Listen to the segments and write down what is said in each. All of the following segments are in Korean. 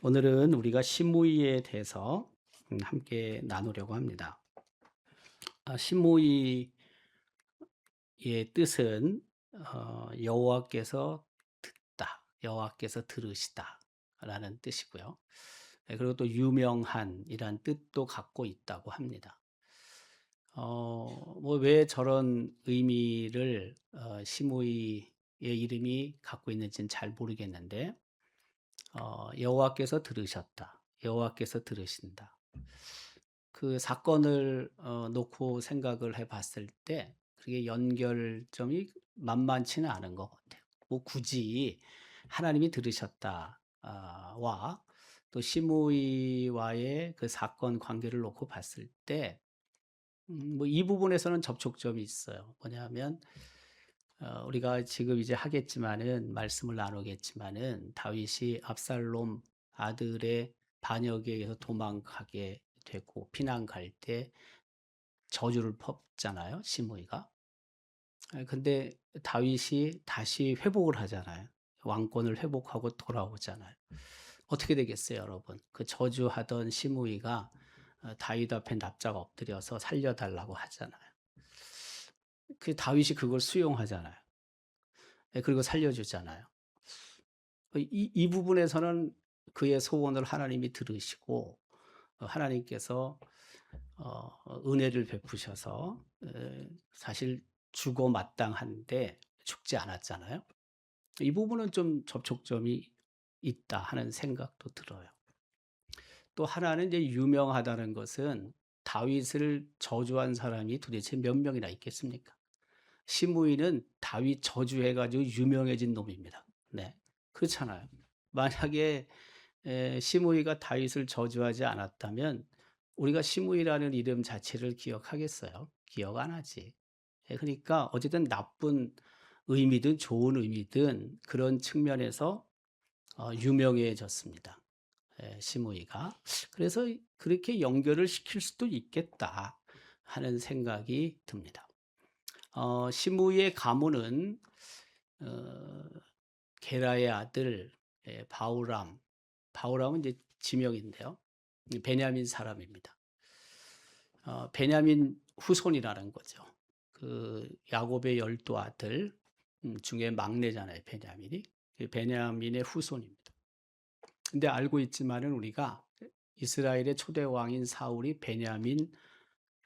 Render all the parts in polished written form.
오늘은 우리가 시므이에 대해서 함께 나누려고 합니다. 시므이의 뜻은 여호와께서 듣다, 여호와께서 들으시다라는 뜻이고요. 그리고 또 유명한이란 뜻도 갖고 있다고 합니다. 뭐 왜 저런 의미를 시므이의 이름이 갖고 있는지는 잘 모르겠는데 여호와께서 들으셨다. 여호와께서 들으신다. 그 사건을 놓고 생각을 해 봤을 때 그게 연결점이 만만치는 않은 것 같아요. 뭐 굳이 하나님이 들으셨다 와 또 시므이와의 그 사건 관계를 놓고 봤을 때 뭐 이 부분에서는 접촉점이 있어요. 뭐냐면 우리가 지금 이제 하겠지만은 말씀을 나누겠지만은 다윗이 압살롬 아들의 반역에 의해서 도망가게 되고 피난 갈 때 저주를 퍼붓잖아요, 시므이가. 근데 다윗이 다시 회복을 하잖아요. 왕권을 회복하고 돌아오잖아요. 어떻게 되겠어요, 여러분? 그 저주하던 시므이가 다윗 앞에 납작 엎드려서 살려달라고 하잖아요. 그 다윗이 그걸 수용하잖아요. 그리고 살려주잖아요. 이 부분에서는 그의 소원을 하나님이 들으시고 하나님께서 은혜를 베푸셔서 사실 죽어 마땅한데 죽지 않았잖아요. 이 부분은 좀 접촉점이 있다 하는 생각도 들어요. 또 하나는 이제 유명하다는 것은 다윗을 저주한 사람이 도대체 몇 명이나 있겠습니까? 시므이는 다윗 저주해 가지고 유명해진 놈입니다. 네. 그렇잖아요. 만약에 시므이가 다윗을 저주하지 않았다면 우리가 시므이라는 이름 자체를 기억하겠어요? 기억 안 하지. 그러니까 어쨌든 나쁜 의미든 좋은 의미든 그런 측면에서 유명해졌습니다. 시므이가. 그래서 그렇게 연결을 시킬 수도 있겠다 하는 생각이 듭니다. 시므이의 가문은 어 게라의 아들 바후람. 바후람은 이제 지명인데요. 베냐민 사람입니다. 베냐민 후손이라는 거죠. 그 야곱의 12 아들 중에 막내잖아요, 베냐민이. 그 베냐민의 후손입니다. 근데 알고 있지만은 우리가 이스라엘의 초대 왕인 사울이 베냐민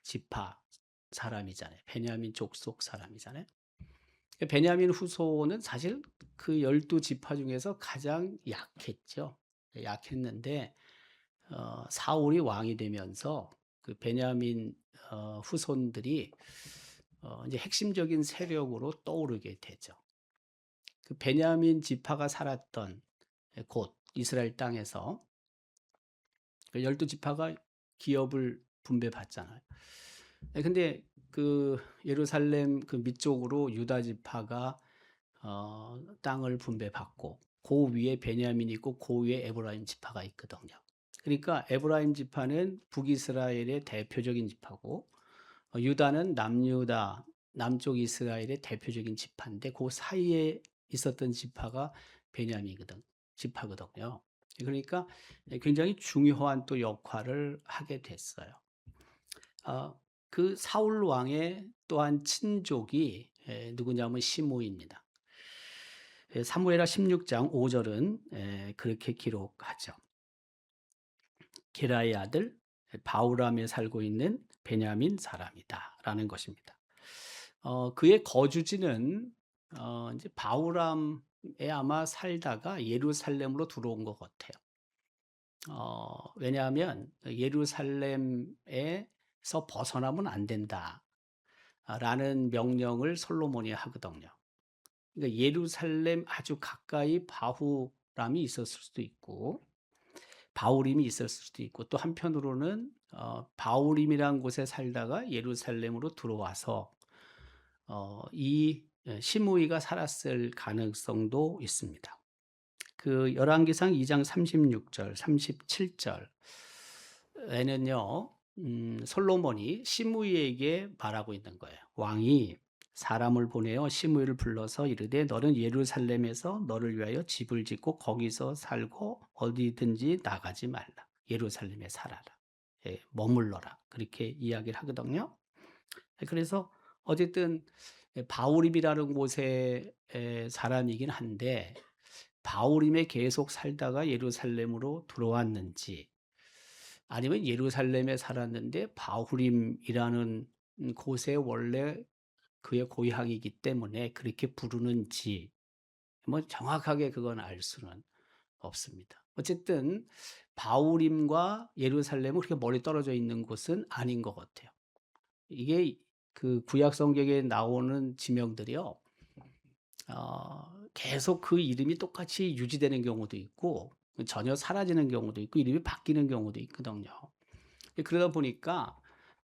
지파 사람이잖아요. 베냐민 족속 사람이잖아요. 베냐민 후손은 사실 그 12 지파 중에서 가장 약했죠. 약했는데 사울이 왕이 되면서 그 베냐민 후손들이 이제 핵심적인 세력으로 떠오르게 되죠. 그 베냐민 지파가 살았던 곳 이스라엘 땅에서 그 12 지파가 기업을 분배받잖아요. 근데 그 예루살렘 그 밑쪽으로 유다 지파가 땅을 분배받고 그 위에 베냐민이 있고 그 위에 에브라임 지파가 있거든요. 그러니까 에브라임 지파는 북이스라엘의 대표적인 지파고 유다는 남유다 남쪽 이스라엘의 대표적인 지파인데 그 사이에 있었던 지파가 베냐민이거든 지파거든요. 그러니까 굉장히 중요한 또 역할을 하게 됐어요. 어, 그 사울 왕의 또한 친족이 누구냐면 시므이입니다. 사무엘하 16장 5절은 그렇게 기록하죠. 게라의 아들 바후람에 살고 있는 베냐민 사람이다 라는 것입니다. 그의 거주지는 이제 바후람에 아마 살다가 예루살렘으로 들어온 것 같아요. 왜냐하면 예루살렘에서 벗어나면 안 된다 라는 명령을 솔로몬이 하거든요. 그러니까 예루살렘 아주 가까이 바후람이 있었을 수도 있고 바울임이 있었을 수도 있고 또 한편으로는 바울임이라는 곳에 살다가 예루살렘으로 들어와서 이 시므이가 살았을 가능성도 있습니다. 그 열왕기상 2장 36절, 37절에는요. 솔로몬이 시므이에게 말하고 있는 거예요. 왕이 사람을 보내어 시므이를 불러서 이르되 너는 예루살렘에서 너를 위하여 집을 짓고 거기서 살고 어디든지 나가지 말라. 예루살렘에 살아라. 예, 머물러라. 그렇게 이야기를 하거든요. 그래서 어쨌든 바울임이라는 곳의 사람이긴 한데 바울임에 계속 살다가 예루살렘으로 들어왔는지 아니면 예루살렘에 살았는데 바울임이라는 곳에 원래 그의 고향이기 때문에 그렇게 부르는지 뭐 정확하게 그건 알 수는 없습니다. 어쨌든 바울임과 예루살렘은 그렇게 멀리 떨어져 있는 곳은 아닌 것 같아요. 이게 그 구약 성경에 나오는 지명들이요. 계속 그 이름이 똑같이 유지되는 경우도 있고 전혀 사라지는 경우도 있고 이름이 바뀌는 경우도 있거든요. 그러다 보니까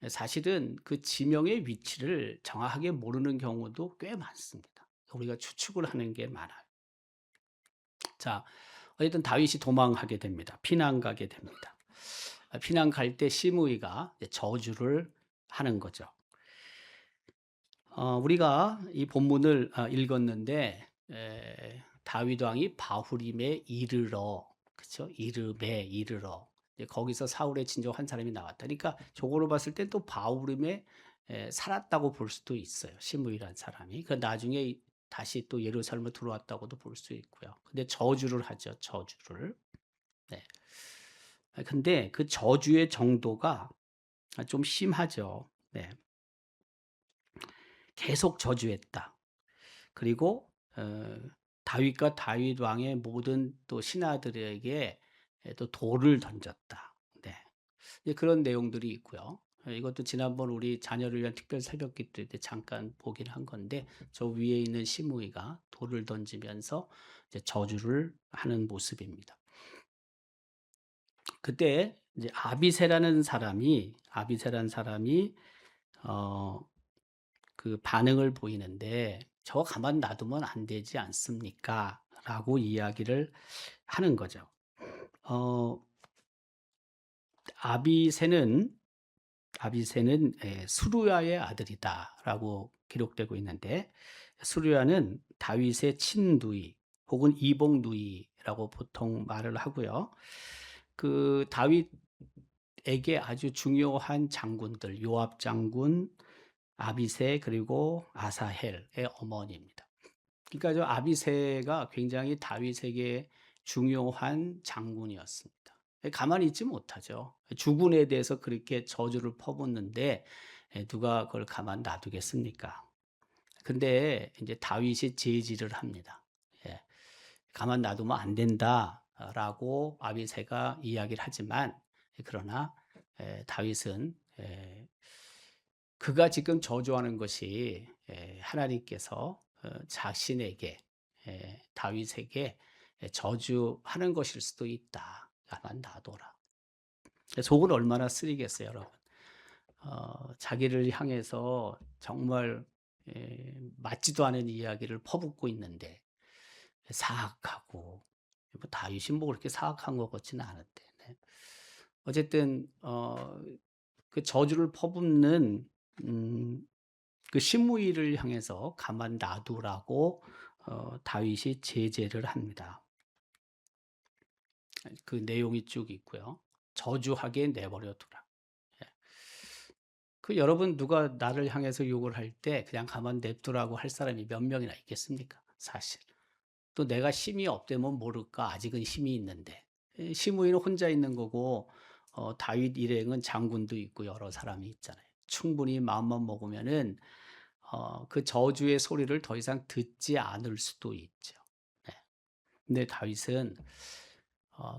사실은 그 지명의 위치를 정확하게 모르는 경우도 꽤 많습니다. 우리가 추측을 하는 게 많아요. 자, 어쨌든 다윗이 도망하게 됩니다. 피난 가게 됩니다. 피난 갈 때 시므이가 저주를 하는 거죠. 우리가 이 본문을 읽었는데 다윗 왕이 바후림에 이르러 그렇죠? 이름에 이르러 거기서 사울의 진정 한 사람이 나왔다. 그러니까 저거로 봤을 때 또 바후림에 살았다고 볼 수도 있어요. 시므이란 사람이. 그 나중에 다시 또 예루살렘으로 들어왔다고도 볼 수 있고요. 근데 저주를 하죠. 저주를. 네. 근데 그 저주의 정도가 좀 심하죠. 네. 계속 저주했다. 그리고 다윗과 다윗 왕의 모든 또 신하들에게 또 돌을 던졌다. 네. 그런 내용들이 있고요. 이것도 지난번 우리 자녀를 위한 특별 새벽기도 때 잠깐 보긴 한 건데 저 위에 있는 시므이가 돌을 던지면서 이제 저주를 하는 모습입니다. 그때 이제 아비새라는 사람이 어, 그 반응을 보이는데 저 가만 놔두면 안 되지 않습니까? 라고 이야기를 하는 거죠. 어, 아비새는 수루야의 아들이다라고 기록되고 있는데 수루야는 다윗의 친누이 혹은 이복 누이라고 보통 말을 하고요. 그 다윗에게 아주 중요한 장군들 요압 장군, 아비새 그리고 아사헬의 어머니입니다. 그러니까 저 아비새가 굉장히 다윗에게 중요한 장군이었습니다. 가만히 있지 못하죠. 주군에 대해서 그렇게 저주를 퍼붓는데 누가 그걸 가만 놔두겠습니까? 근데 이제 다윗이 제지를 합니다. 예, 가만 놔두면 안 된다라고 아비새가 이야기를 하지만 그러나 다윗은 그가 지금 저주하는 것이 하나님께서 자신에게 다윗에게 저주하는 것일 수도 있다. 가만 놔둬라. 속은 얼마나 쓰리겠어요, 여러분. 자기를 향해서 정말 맞지도 않은 이야기를 퍼붓고 있는데 사악하고 뭐 다윗이 뭐 그렇게 사악한 것 같지는 않은데 네. 어쨌든 그 저주를 퍼붓는 그 시므이를 향해서 가만 놔두라고 다윗이 제재를 합니다. 그 내용이 쭉 있고요. 저주하게 내버려 두라. 예. 그 여러분 누가 나를 향해서 욕을 할 때 그냥 가만 냅두라고 할 사람이 몇 명이나 있겠습니까? 사실. 또 내가 힘이 없다면 모를까 아직은 힘이 있는데 시므이는 혼자 있는 거고 다윗 일행은 장군도 있고 여러 사람이 있잖아요. 충분히 마음만 먹으면은 그 저주의 소리를 더 이상 듣지 않을 수도 있죠. 네. 근데 다윗은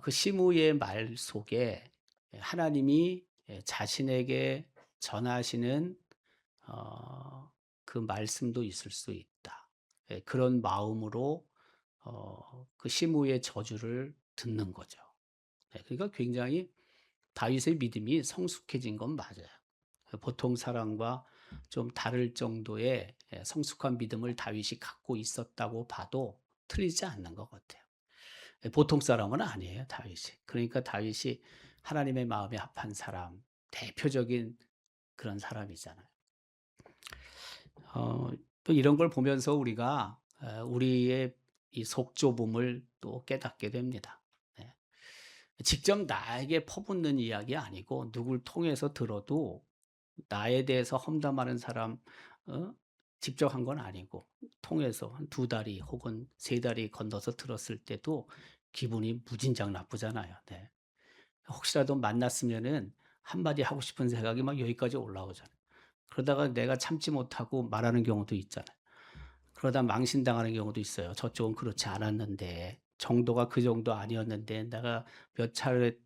그 시므의 말 속에 하나님이 자신에게 전하시는 그 말씀도 있을 수 있다. 그런 마음으로 그 시므의 저주를 듣는 거죠. 네. 그러니까 굉장히 다윗의 믿음이 성숙해진 건 맞아요. 보통 사람과 좀 다를 정도의 성숙한 믿음을 다윗이 갖고 있었다고 봐도 틀리지 않는 것 같아요. 보통 사람은 아니에요, 다윗이. 그러니까 다윗이 하나님의 마음에 합한 사람, 대표적인 그런 사람이잖아요. 또 이런 걸 보면서 우리가 우리의 이 속 좁음을 또 깨닫게 됩니다. 네. 직접 나에게 퍼붓는 이야기 아니고 누굴 통해서 들어도 나에 대해서 험담하는 사람 어 직접 한 건 아니고 통해서 한 두 다리 혹은 세 다리 건너서 들었을 때도 기분이 무진장 나쁘잖아요. 네. 혹시라도 만났으면은 한마디 하고 싶은 생각이 막 여기까지 올라오잖아요. 그러다가 내가 참지 못하고 말하는 경우도 있잖아요. 그러다 망신당하는 경우도 있어요. 저쪽은 그렇지 않았는데 정도가 그 정도 아니었는데 내가 몇 차례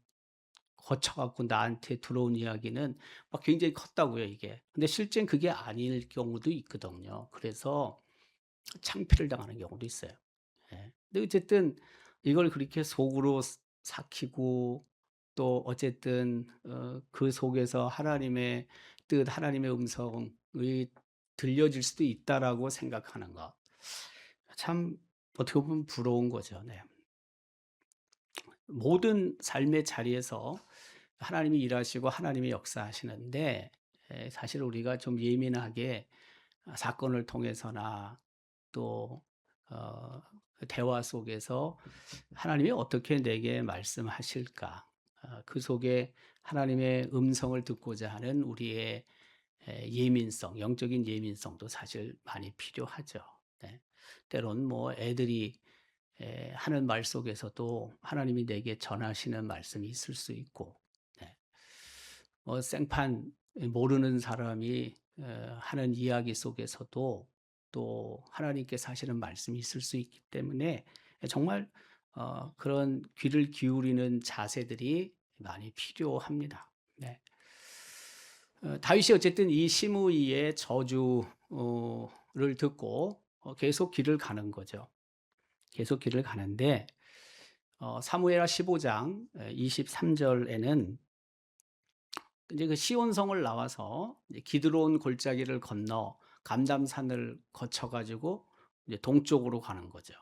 거쳐 갖고 나한테 들어온 이야기는 막 굉장히 컸다고요, 이게. 근데 실제는 그게 아닐 경우도 있거든요. 그래서 창피를 당하는 경우도 있어요. 예. 근데 어쨌든 이걸 그렇게 속으로 삭히고 또 어쨌든 그 속에서 하나님의 뜻, 하나님의 음성이 들려질 수도 있다라고 생각하는 것. 참 어떻게 보면 부러운 거죠. 네. 모든 삶의 자리에서 하나님이 일하시고 하나님이 역사하시는데 사실 우리가 좀 예민하게 사건을 통해서나 또 어 대화 속에서 '하나님이 어떻게 내게 말씀하실까?' 그 속에 하나님의 음성을 듣고자 하는 우리의 예민성, 영적인 예민성도 사실 많이 필요하죠. 네. 때론 뭐 애들이 하는 말 속에서도 하나님이 내게 전하시는 말씀이 있을 수 있고, 네. 생판 모르는 사람이 하는 이야기 속에서도 또 하나님께서 하시는 말씀이 있을 수 있기 때문에 정말 그런 귀를 기울이는 자세들이 많이 필요합니다. 네. 다윗이 어쨌든 이 시므이의 저주를 듣고 계속 길을 가는 거죠. 계속 길을 가는데 사무엘하 15장 23절에는 이제 그 시온성을 나와서 이제 기드론 골짜기를 건너 감담산을 거쳐 가지고 이제 동쪽으로 가는 거죠.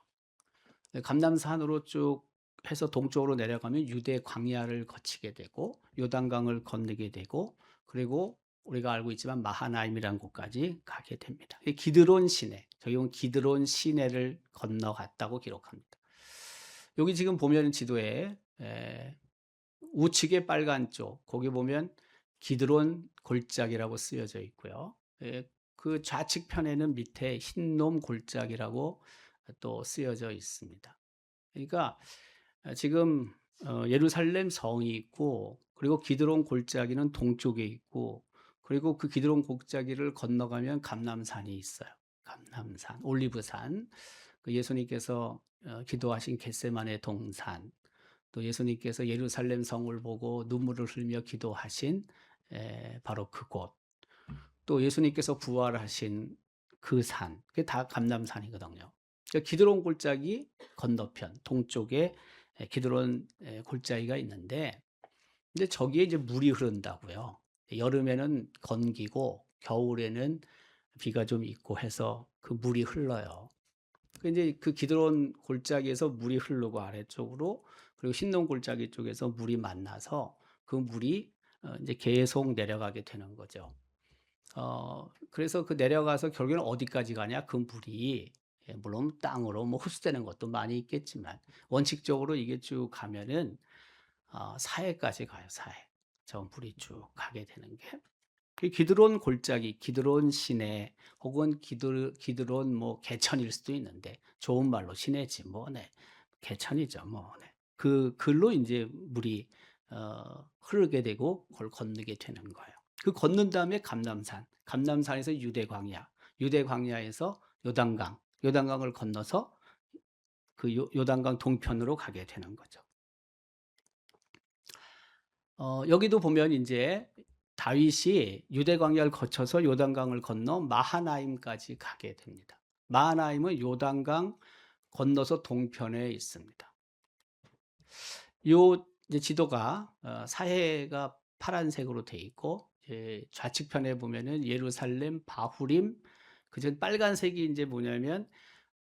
감담산으로 쭉 해서 동쪽으로 내려가면 유대 광야를 거치게 되고 요단강을 건너게 되고 그리고 우리가 알고 있지만 마하나임이라는 곳까지 가게 됩니다. 기드론 시내, 저기 보면 기드론 시내를 건너갔다고 기록합니다. 여기 지금 보면 지도에 우측에 빨간 쪽 거기 보면 기드론 골짜기라고 쓰여져 있고요. 그 좌측 편에는 밑에 흰놈 골짜기라고 또 쓰여져 있습니다. 그러니까 지금 예루살렘 성이 있고 그리고 기드론 골짜기는 동쪽에 있고 그리고 그 기드론 골짜기를 건너가면 감람산이 있어요. 감람산, 올리브산. 그 예수님께서 기도하신 겟세마네 동산. 또 예수님께서 예루살렘 성을 보고 눈물을 흘며 기도하신 바로 그곳. 또 예수님께서 부활하신 그 산. 그게 다 감람산이거든요. 그러니까 기드론 골짜기 건너편 동쪽에 기드론 골짜기가 있는데 근데 저기에 이제 물이 흐른다고요. 여름에는 건기고 겨울에는 비가 좀 있고 해서 그 물이 흘러요. 이제 그 기드론 골짜기에서 물이 흐르고 아래쪽으로 그리고 흰놈 골짜기 쪽에서 물이 만나서 그 물이 이제 계속 내려가게 되는 거죠. 그래서 그 내려가서 결국에는 어디까지 가냐? 그 물이 물론 땅으로 뭐 흡수되는 것도 많이 있겠지만 원칙적으로 이게 쭉 가면은 사해까지 가요. 사해. 저 물이 쭉 가게 되는 게. 그 기드론 골짜기, 기드론 시내 혹은 기드론 뭐 개천일 수도 있는데 좋은 말로 시내지 뭐 네. 개천이죠. 뭐 네. 그 글로 이제 물이 흐르게 되고 그걸 건너게 되는 거예요. 그 건넌 다음에 감람산, 감람산에서 유대 광야, 유대 광야에서 요단강, 요단강을 건너서 그 요단강 동편으로 가게 되는 거죠. 여기도 보면 이제 다윗이 유대 광야를 거쳐서 요단강을 건너 마하나임까지 가게 됩니다. 마하나임은 요단강 건너서 동편에 있습니다. 요 이제 지도가 사해가 파란색으로 돼 있고 좌측편에 보면은 예루살렘, 바후림 그전 빨간색이 이제 뭐냐면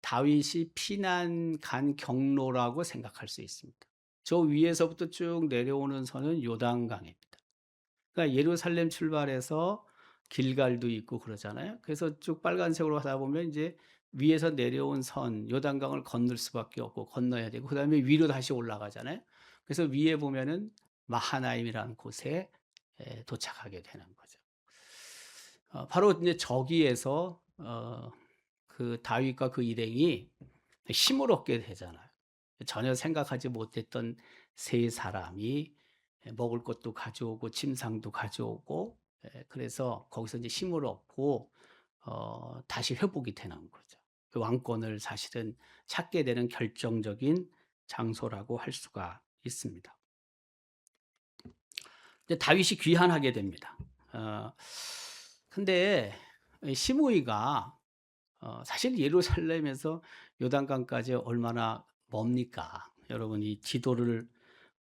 다윗이 피난 간 경로라고 생각할 수 있습니다. 저 위에서부터 쭉 내려오는 선은 요단강입니다. 그러니까 예루살렘 출발해서 길갈도 있고 그러잖아요. 그래서 쭉 빨간색으로 가다 보면 이제 위에서 내려온 선 요단강을 건널 수밖에 없고 건너야 되고 그다음에 위로 다시 올라가잖아요. 그래서 위에 보면은 마하나임이라는 곳에 도착하게 되는 거죠. 바로 이제 저기에서 그 다윗과 그 일행이 힘을 얻게 되잖아요. 전혀 생각하지 못했던 세 사람이 먹을 것도 가져오고 침상도 가져오고 그래서 거기서 이제 힘을 얻고 다시 회복이 되는 거죠. 그 왕권을 사실은 찾게 되는 결정적인 장소라고 할 수가 있습니다. 이제 다윗이 귀환하게 됩니다. 근데 시므이가 사실 예루살렘에서 요단강까지 얼마나 멉니까? 여러분이 지도를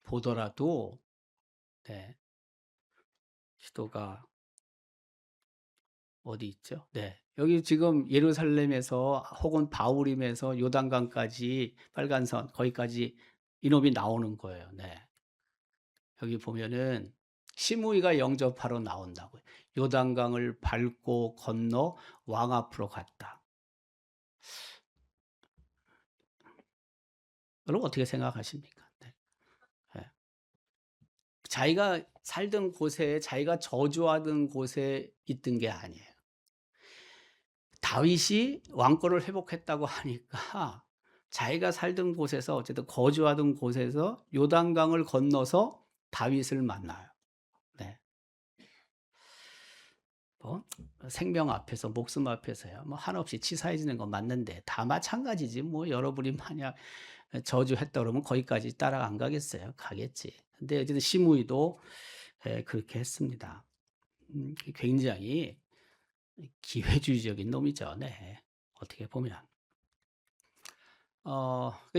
보더라도 네, 지도가 어디 있죠? 네. 여기 지금 예루살렘에서 혹은 바울임에서 요단강까지 빨간선 거기까지 이놈이 나오는 거예요. 네. 여기 보면은 시므이가 영접하러 나온다고요. 요단강을 밟고 건너 왕 앞으로 갔다. 여러분 어떻게 생각하십니까? 네. 네. 자기가 살던 곳에 자기가 저주하던 곳에 있던 게 아니에요. 다윗이 왕권을 회복했다고 하니까 자기가 살던 곳에서 어쨌든 거주하던 곳에서 요단강을 건너서 다윗을 만나요. 네. 뭐 생명 앞에서 목숨 앞에서야 뭐 한없이 치사해지는 건 맞는데 다 마찬가지지. 뭐 여러분이 만약 저주했다 그러면 거기까지 따라 안 가겠어요? 가겠지. 근데 어쨌든 시므이도 그렇게 했습니다. 굉장히 기회주의적인 놈이죠. 네. 어떻게 보면.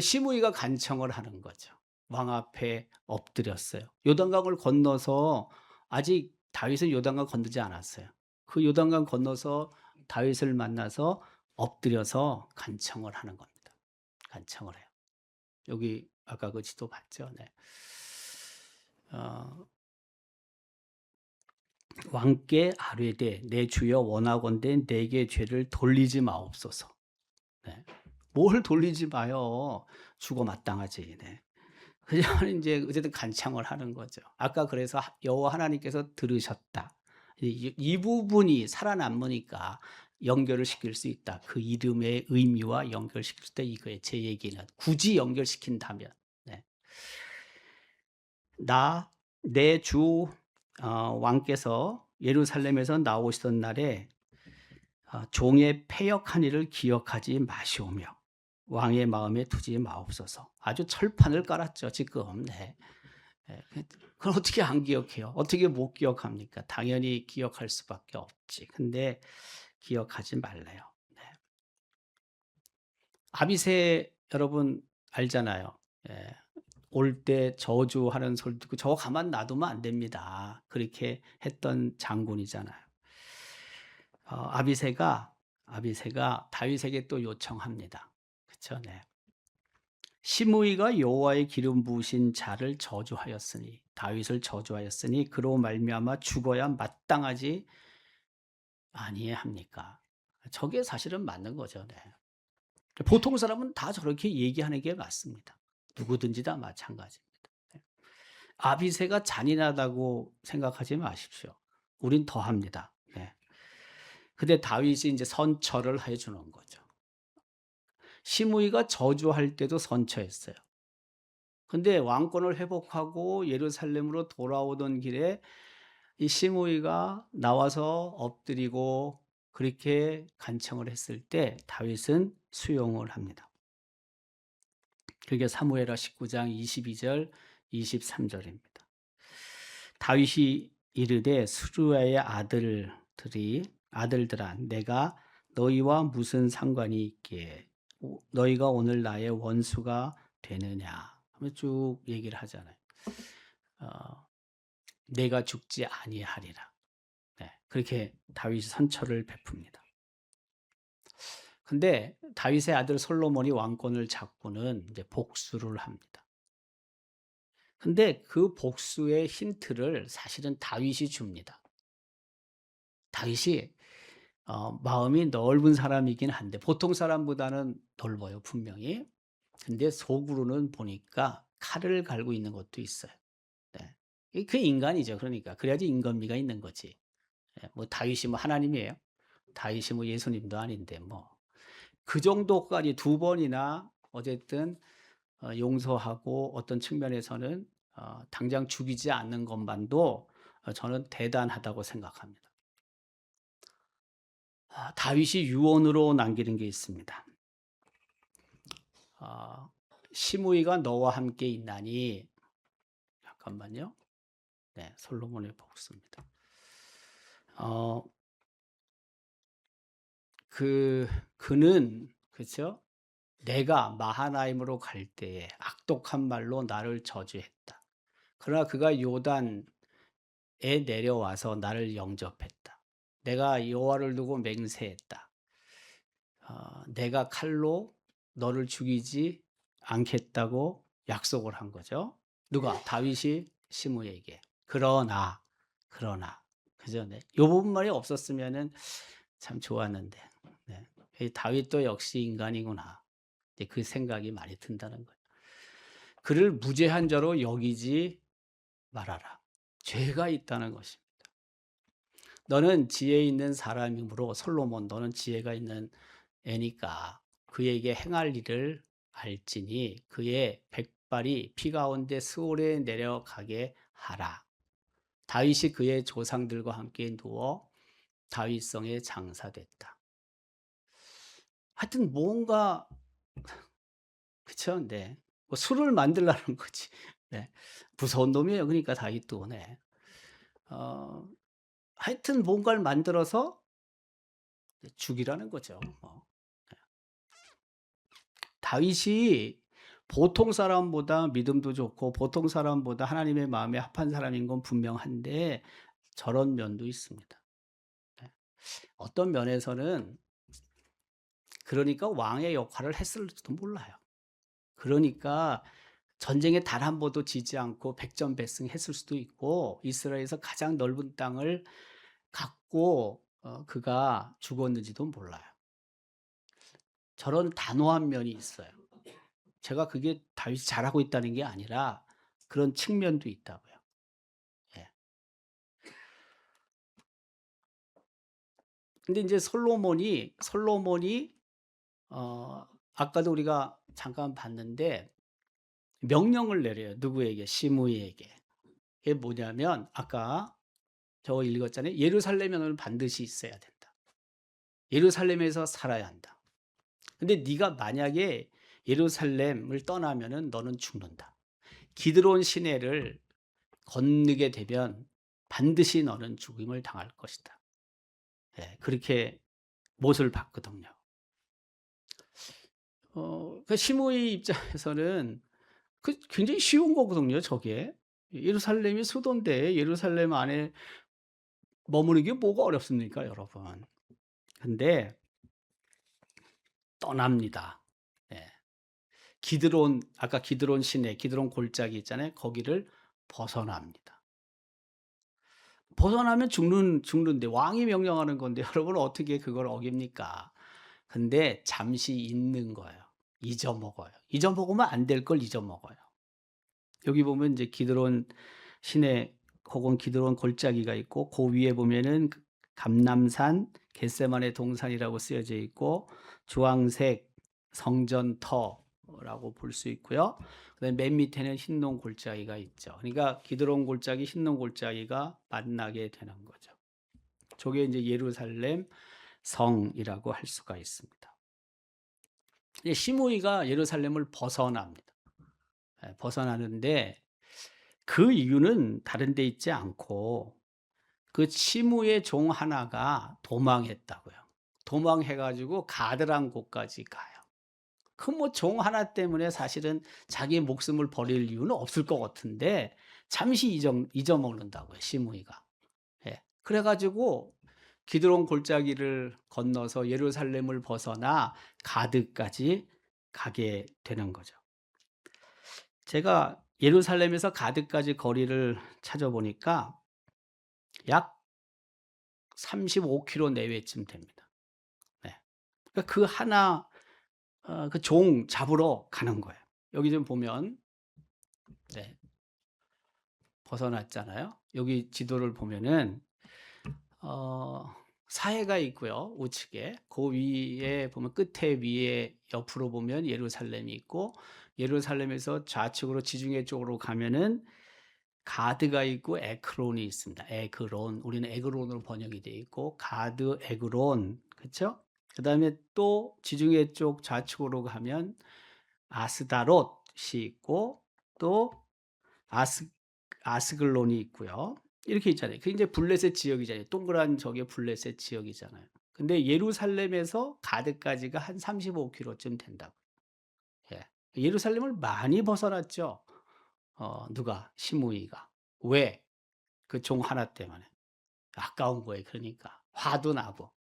시므이가 간청을 하는 거죠. 왕 앞에 엎드렸어요. 요단강을 건너서 아직 다윗은 요단강 건너지 않았어요. 그 요단강 건너서 다윗을 만나서 엎드려서 간청을 하는 겁니다. 간청을 해요. 여기 아까 그 지도 봤죠? 네. 왕께 아뢰되 내 주여 원하건대 내게 죄를 돌리지 마옵소서. 네. 뭘 돌리지 마요. 죽어 마땅하지. 네. 그냥 이제 어쨌든 간청을 하는 거죠. 아까 그래서 여호와 하나님께서 들으셨다. 이 부분이 살아남으니까 연결을 시킬 수 있다. 그 이름의 의미와 연결시킬 수 있다. 이거예요. 제 얘기는 굳이 연결시킨다면 네. 내 주 왕께서 예루살렘에서 나오시던 날에 종의 패역한 일을 기억하지 마시오며 왕의 마음에 두지 마옵소서. 아주 철판을 깔았죠 지금. 네. 그걸 어떻게 안 기억해요? 어떻게 못 기억합니까? 당연히 기억할 수밖에 없지. 근데 기억하지 말래요. 네. 아비새 여러분 알잖아요. 예. 올 때 저주하는 소리 듣고 저거 가만 놔두면 안 됩니다. 그렇게 했던 장군이잖아요. 아비새가 다윗에게 또 요청합니다. 그렇죠? 네. 시므이가 여호와의 기름 부으신 자를 저주하였으니 다윗을 저주하였으니 그로 말미암아 죽어야 마땅하지 아니합니까? 저게 사실은 맞는 거죠. 네. 보통 사람은 다 저렇게 얘기하는 게 맞습니다. 누구든지 다 마찬가지입니다. 네. 아비새가 잔인하다고 생각하지 마십시오. 우린 더합니다. 네. 근데 다윗이 이제 선처를 해주는 거죠. 시므이가 저주할 때도 선처했어요. 근데 왕권을 회복하고 예루살렘으로 돌아오던 길에 이 시므이가 나와서 엎드리고 그렇게 간청을 했을 때 다윗은 수용을 합니다. 그게 사무엘하 19장 22절 23절입니다. 다윗이 이르되 수루야의 아들들아 내가 너희와 무슨 상관이 있기에 너희가 오늘 나의 원수가 되느냐 하면 쭉 얘기를 하잖아요. 내가 죽지 아니하리라. 네, 그렇게 다윗이 선처를 베풉니다. 근데 다윗의 아들 솔로몬이 왕권을 잡고는 이제 복수를 합니다. 근데 그 복수의 힌트를 사실은 다윗이 줍니다. 다윗이 마음이 넓은 사람이긴 한데 보통 사람보다는 넓어요, 분명히. 근데 속으로는 보니까 칼을 갈고 있는 것도 있어요. 네. 그 인간이죠. 그러니까 그래야지 인간미가 있는 거지. 예, 뭐 다윗이 뭐 하나님이에요? 다윗이 뭐 예수님도 아닌데 뭐 그 정도까지 두 번이나 어쨌든 용서하고 어떤 측면에서는 당장 죽이지 않는 것만도 저는 대단하다고 생각합니다. 다윗이 유언으로 남기는 게 있습니다. 아, 시므이가 너와 함께 있나니. 잠깐만요. 네, 솔로몬의 복수입니다. 어, 그는 그렇죠? 내가 마하나임으로 갈 때에 악독한 말로 나를 저주했다. 그러나 그가 요단에 내려와서 나를 영접했다. 내가 여호와를 두고 맹세했다. 내가 칼로 너를 죽이지 않겠다고 약속을 한 거죠. 누가? 다윗이 시므에게. 그러나 그죠? 네. 요 부분만이 없었으면은 참 좋았는데. 네. 이 다윗도 역시 인간이구나. 이제 그 생각이 많이 든다는 거예요. 그를 무죄한 자로 여기지 말아라. 죄가 있다는 것입니다. 너는 지혜 있는 사람이므로 솔로몬 너는 지혜가 있는 애니까 그에게 행할 일을 알지니 그의 백발이 피 가운데 스올에 내려가게 하라. 다윗이 그의 조상들과 함께 누워 다윗성에 장사됐다. 하여튼 뭔가 그쵸? 네. 뭐 술을 만들라는 거지. 네. 무서운 놈이에요. 그러니까 다윗도. 네. 어, 하여튼 뭔가를 만들어서 죽이라는 거죠. 다윗이 보통 사람보다 믿음도 좋고 보통 사람보다 하나님의 마음에 합한 사람인 건 분명한데 저런 면도 있습니다. 네. 어떤 면에서는 그러니까 왕의 역할을 했을지도 몰라요. 그러니까 전쟁에 단 한 번도 지지 않고 백전백승했을 수도 있고 이스라엘에서 가장 넓은 땅을 갖고 그가 죽었는지도 몰라요. 저런 단호한 면이 있어요. 제가 그게 다윗이 잘하고 있다는 게 아니라 그런 측면도 있다고요. 예. 근데 이제 솔로몬이 아까도 우리가 잠깐 봤는데 명령을 내려요. 누구에게? 시므이에게. 이게 뭐냐면 아까 저 읽었잖아요. 예루살렘에 너는 반드시 있어야 된다. 예루살렘에서 살아야 한다. 근데 네가 만약에 예루살렘을 떠나면은 너는 죽는다. 기드론 시내를 건너게 되면 반드시 너는 죽임을 당할 것이다. 예, 그렇게 못을 받거든요. 그 시므이 입장에서는 굉장히 쉬운 거거든요. 저게 예루살렘이 수도인데 예루살렘 안에 머무는 게 뭐가 어렵습니까, 여러분? 근데 떠납니다. 예. 아까 기드론 시내, 기드론 골짜기 있잖아요. 거기를 벗어납니다. 벗어나면 죽는데 왕이 명령하는 건데 여러분 어떻게 그걸 어깁니까? 근데 잠시 있는 거예요. 잊어먹어요. 잊어먹으면 안 될 걸 잊어먹어요. 여기 보면 이제 기드론 시내 혹은 기드론 골짜기가 있고 그 위에 보면은 감람산, 겟세마네 동산이라고 쓰여져 있고 주황색 성전터라고 볼 수 있고요. 그다음에 맨 밑에는 흰농 골짜기가 있죠. 그러니까 기드론 골짜기, 흰농 골짜기가 만나게 되는 거죠. 저게 이제 예루살렘 성이라고 할 수가 있습니다. 시므이가 예루살렘을 벗어납니다. 벗어나는데 그 이유는 다른 데 있지 않고 그 시므의 종 하나가 도망했다고요. 도망해 가지고 가드란 곳까지 가요. 그 뭐 종 하나 때문에 사실은 자기의 목숨을 버릴 이유는 없을 것 같은데 잠시 잊어먹는다고요, 시므이가. 예. 그래 가지고 기드론 골짜기를 건너서 예루살렘을 벗어나 가드까지 가게 되는 거죠. 제가 예루살렘에서 가드까지 거리를 찾아보니까 약 35km 내외쯤 됩니다. 네. 그러니까 그 하나 그 종 잡으러 가는 거예요. 여기 좀 보면 네. 벗어났잖아요. 여기 지도를 보면은 사해가 있고요. 우측에. 그 위에 보면 끝에 위에 옆으로 보면 예루살렘이 있고 예루살렘에서 좌측으로 지중해 쪽으로 가면은 가드가 있고 에크론이 있습니다. 에그론. 우리는 에그론으로 번역이 돼 있고 가드 에그론. 그렇죠? 그다음에 또 지중해 쪽 좌측으로 가면 아스다롯이 있고 또 아스글론이 있고요. 이렇게 있잖아요. 그게 이제 블레셋 지역이잖아요. 동그란 저게 블레셋 지역이잖아요. 근데 예루살렘에서 가드까지가 한 35km쯤 된다고. 예. 예루살렘을 많이 벗어났죠. 누가? 시므이가. 왜? 그 종 하나 때문에. 아까운 거예요. 그러니까. 화도 나고.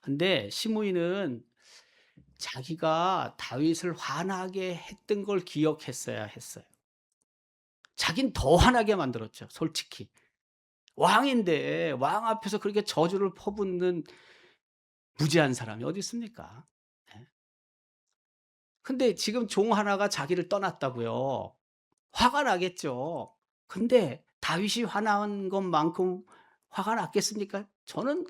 근데 시므이는 자기가 다윗을 화나게 했던 걸 기억했어야 했어요. 자긴 더 화나게 만들었죠. 솔직히. 왕인데 왕 앞에서 그렇게 저주를 퍼붓는 무지한 사람이 어디 있습니까? 예. 근데 지금 종 하나가 자기를 떠났다고요. 화가 나겠죠. 근데 다윗이 화난 것만큼 화가 났겠습니까? 저는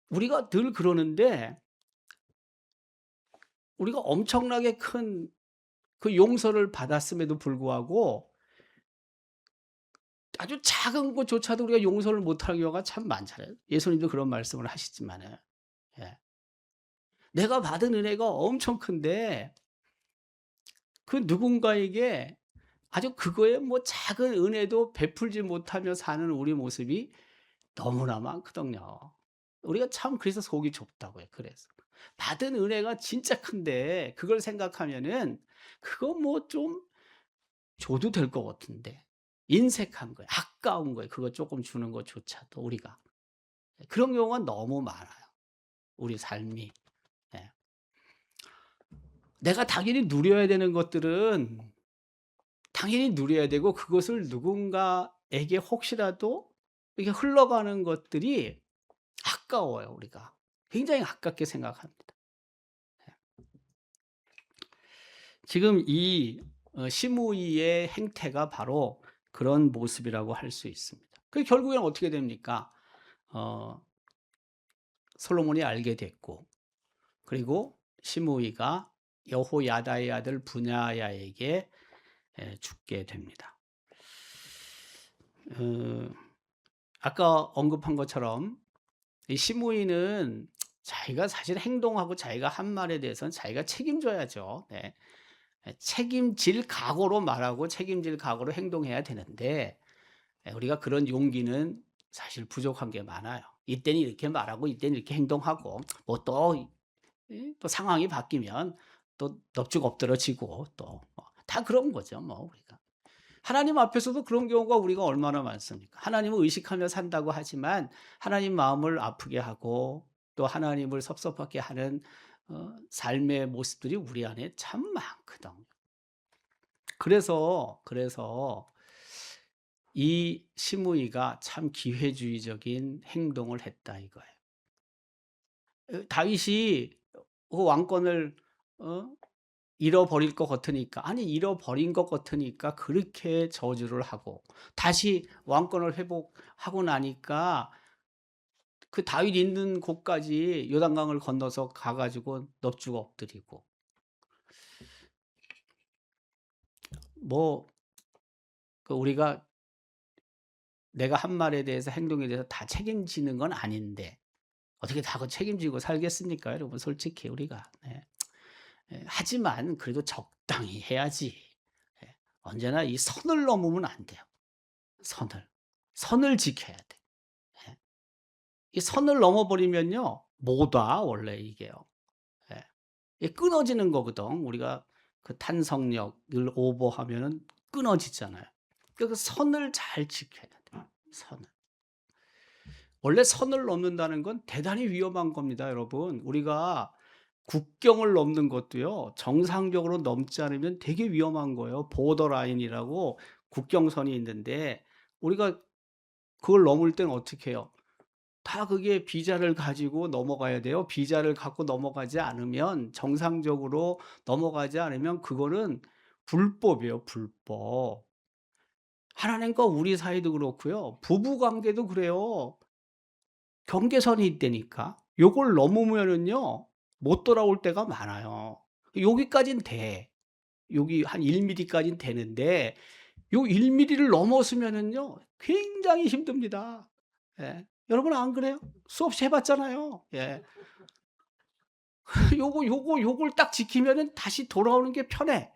우리가 늘 그러는데 우리가 엄청나게 큰 그 용서를 받았음에도 불구하고 아주 작은 것조차도 우리가 용서를 못하는 경우가 참 많잖아요. 예수님도 그런 말씀을 하시지만은. 예. 내가 받은 은혜가 엄청 큰데 그 누군가에게 아주 그거에 뭐 작은 은혜도 베풀지 못하며 사는 우리 모습이 너무나 많거든요. 우리가 참 그래서 속이 좁다고요. 그래서 받은 은혜가 진짜 큰데 그걸 생각하면은 그거 뭐 좀 줘도 될 것 같은데 인색한 거예요. 아까운 거예요. 그거 조금 주는 것조차도 우리가 그런 경우가 너무 많아요. 우리 삶이. 예. 내가 당연히 누려야 되는 것들은 당연히 누려야 되고 그것을 누군가에게 혹시라도 이렇게 흘러가는 것들이 아까워요, 우리가. 굉장히 아깝게 생각합니다. 지금 이 시므이의 행태가 바로 그런 모습이라고 할 수 있습니다. 그 결국에는 어떻게 됩니까? 솔로몬이 알게 됐고 그리고 시므이가 여호야다의 아들 분야야에게 죽게 됩니다. 아까 언급한 것처럼 이 시므이는 자기가 사실 행동하고 자기가 한 말에 대해서는 자기가 책임져야죠. 네. 책임질 각오로 말하고 책임질 각오로 행동해야 되는데 우리가 그런 용기는 사실 부족한 게 많아요. 이때는 이렇게 말하고 이때는 이렇게 행동하고 뭐 또 상황이 바뀌면 또 넙죽 엎드러지고 또 다 그런 거죠. 뭐 우리가. 하나님 앞에서도 그런 경우가 우리가 얼마나 많습니까? 하나님을 의식하며 산다고 하지만 하나님 마음을 아프게 하고 또 하나님을 섭섭하게 하는 삶의 모습들이 우리 안에 참 많거든요. 그래서 이 시므이가 참 기회주의적인 행동을 했다 이거예요. 다윗이 그 왕권을 어 잃어버릴 것 같으니까 아니 잃어버린 것 같으니까 그렇게 저주를 하고 다시 왕권을 회복하고 나니까 그 다윗 있는 곳까지 요단강을 건너서 가 가지고 넙죽 엎드리고 뭐 우리가 내가 한 말에 대해서 행동에 대해서 다 책임지는 건 아닌데 어떻게 다 그 책임지고 살겠습니까 여러분 솔직히 우리가. 네. 하지만 그래도 적당히 해야지. 예. 언제나 이 선을 넘으면 안 돼요. 선을. 선을 지켜야 돼. 예. 이 선을 넘어버리면요. 못 와 원래 이게요. 예. 이게 끊어지는 거거든. 우리가 그 탄성력을 오버하면은 끊어지잖아요. 그 선을 잘 지켜야 돼. 선을. 원래 선을 넘는다는 건 대단히 위험한 겁니다, 여러분. 우리가 국경을 넘는 것도요. 정상적으로 넘지 않으면 되게 위험한 거예요. 보더라인이라고 국경선이 있는데 우리가 그걸 넘을 때는 어떻게 해요? 다 그게 비자를 가지고 넘어가야 돼요. 비자를 갖고 넘어가지 않으면 정상적으로 넘어가지 않으면 그거는 불법이에요, 불법. 하나님과 우리 사이도 그렇고요. 부부 관계도 그래요. 경계선이 있다니까. 요걸 넘으면은요 못 돌아올 때가 많아요. 여기까진 돼. 여기 한 1 미리까진 되는데 요 1 미리를 넘었으면은요 굉장히 힘듭니다. 예. 여러분 안 그래요? 수없이 해 봤잖아요. 예. 요걸 딱 지키면은 다시 돌아오는 게 편해.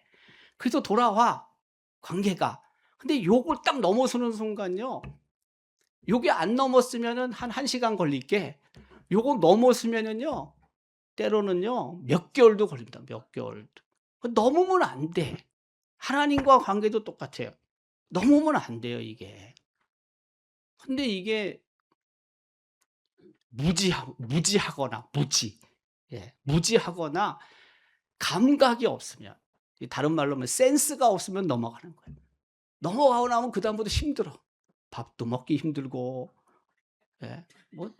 그래서 돌아와, 관계가. 근데 요걸 딱 넘어서는 순간요. 요게 안 넘었으면은 한 1 시간 걸릴게 요거 넘었으면은요 때로는요 몇 개월도 걸립니다, 몇 개월도. 넘으면 안 돼. 하나님과 관계도 똑같아요. 넘으면 안 돼요, 이게. 근데 이게 무지하거나 무지하거나 감각이 없으면, 이 다른 말로 하면 센스가 없으면 넘어가는 거예요. 넘어가고 나면 그다음부터 힘들어. 밥도 먹기 힘들고, 예. 뭐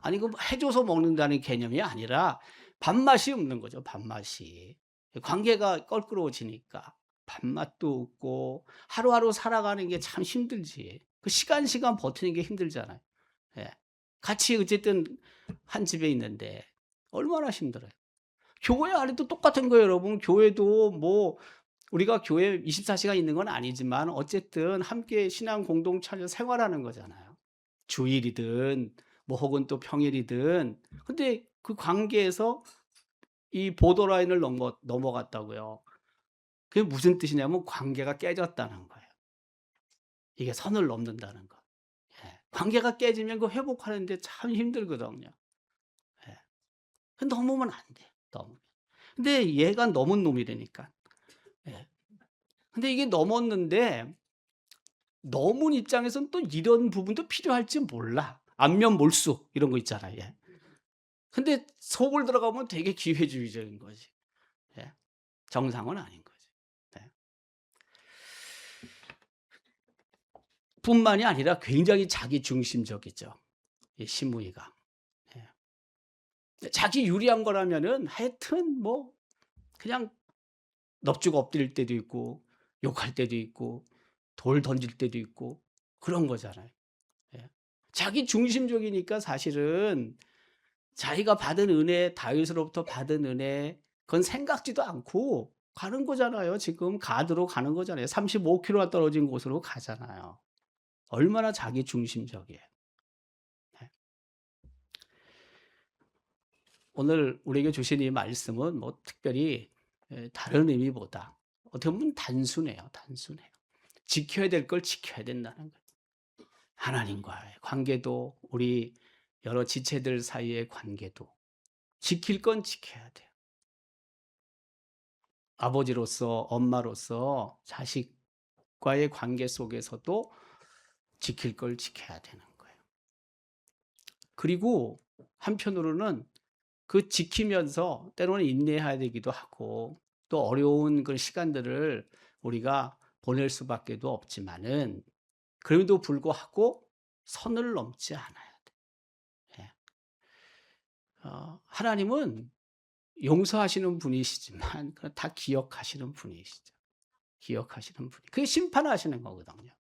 아니 그 해 줘서 먹는다는 개념이 아니라 밥맛이 없는 거죠, 밥맛이. 관계가 껄끄러워지니까 밥맛도 없고 하루하루 살아가는 게 참 힘들지. 그 시간 버티는 게 힘들잖아요. 예. 같이 어쨌든 한 집에 있는데 얼마나 힘들어요. 교회 안에도 똑같은 거예요, 여러분. 교회도 뭐 우리가 교회 24 시간 있는 건 아니지만 어쨌든 함께 신앙 공동체에서 생활하는 거잖아요. 주일이든 뭐 혹은 또 평일이든. 근데 그 관계에서 이 보더라인을 넘어갔다고요. 그게 무슨 뜻이냐면 관계가 깨졌다는 거예요. 이게 선을 넘는다는 거. 예. 관계가 깨지면 그 회복하는 데 참 힘들거든요. 예. 그 넘으면 안 돼요, 넘으면. 근데 얘가 넘은 놈이라니까. 예. 근데 이게 넘었는데 넘은 입장에서는 또 이런 부분도 필요할지 몰라. 안면몰수 이런 거 있잖아요. 예. 근데 속을 들어가면 되게 기회주의적인 거지. 예. 정상은 아닌 거지. 네. 뿐만이 아니라 굉장히 자기중심적이죠, 이 시므이가. 예. 자기 유리한 거라면은 하여튼 뭐 그냥 넙죽 엎드릴 때도 있고 욕할 때도 있고 돌 던질 때도 있고 그런 거잖아요. 예. 자기 중심적이니까 사실은 자기가 받은 은혜, 다윗으로부터 받은 은혜 그건 생각지도 않고 가는 거잖아요. 지금 가드로 가는 거잖아요. 35 킬로가 떨어진 곳으로 가잖아요. 얼마나 자기 중심적이에요. 네. 오늘 우리에게 주신 이 말씀은 뭐 특별히 다른 의미보다 어떻게 보면 단순해요. 단순해요. 지켜야 될 걸 지켜야 된다는 거예요. 하나님과의 관계도 우리 여러 지체들 사이의 관계도 지킬 건 지켜야 돼요. 아버지로서 엄마로서 자식과의 관계 속에서도 지킬 걸 지켜야 되는 거예요. 그리고 한편으로는 그 지키면서 때로는 인내해야 되기도 하고 또 어려운 그 시간들을 우리가 보낼 수밖에도 없지만은 그럼에도 불구하고 선을 넘지 않아야 돼. 예. 하나님은 용서하시는 분이시지만 그걸 다 기억하시는 분이시죠. 기억하시는 분이. 그게 심판하시는 거거든요.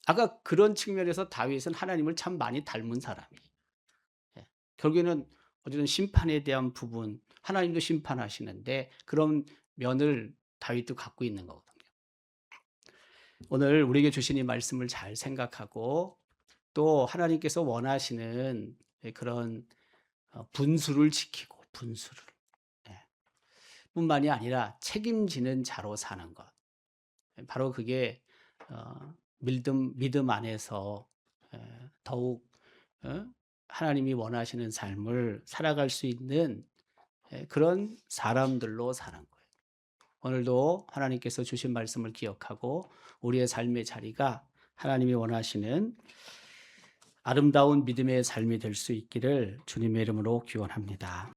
아까 그런 측면에서 다윗은 하나님을 참 많이 닮은 사람이에요. 예. 결국에는 어쨌든 심판에 대한 부분, 하나님도 심판하시는데 그런 면을 다윗도 갖고 있는 거거든요. 오늘 우리에게 주신 이 말씀을 잘 생각하고 또 하나님께서 원하시는 그런 분수를 지키고 분수를. 예. 뿐만이 아니라 책임지는 자로 사는 것. 바로 그게 믿음 안에서 더욱 하나님이 원하시는 삶을 살아갈 수 있는 그런 사람들로 사는 거예요. 오늘도 하나님께서 주신 말씀을 기억하고 우리의 삶의 자리가 하나님이 원하시는 아름다운 믿음의 삶이 될 수 있기를 주님의 이름으로 기원합니다.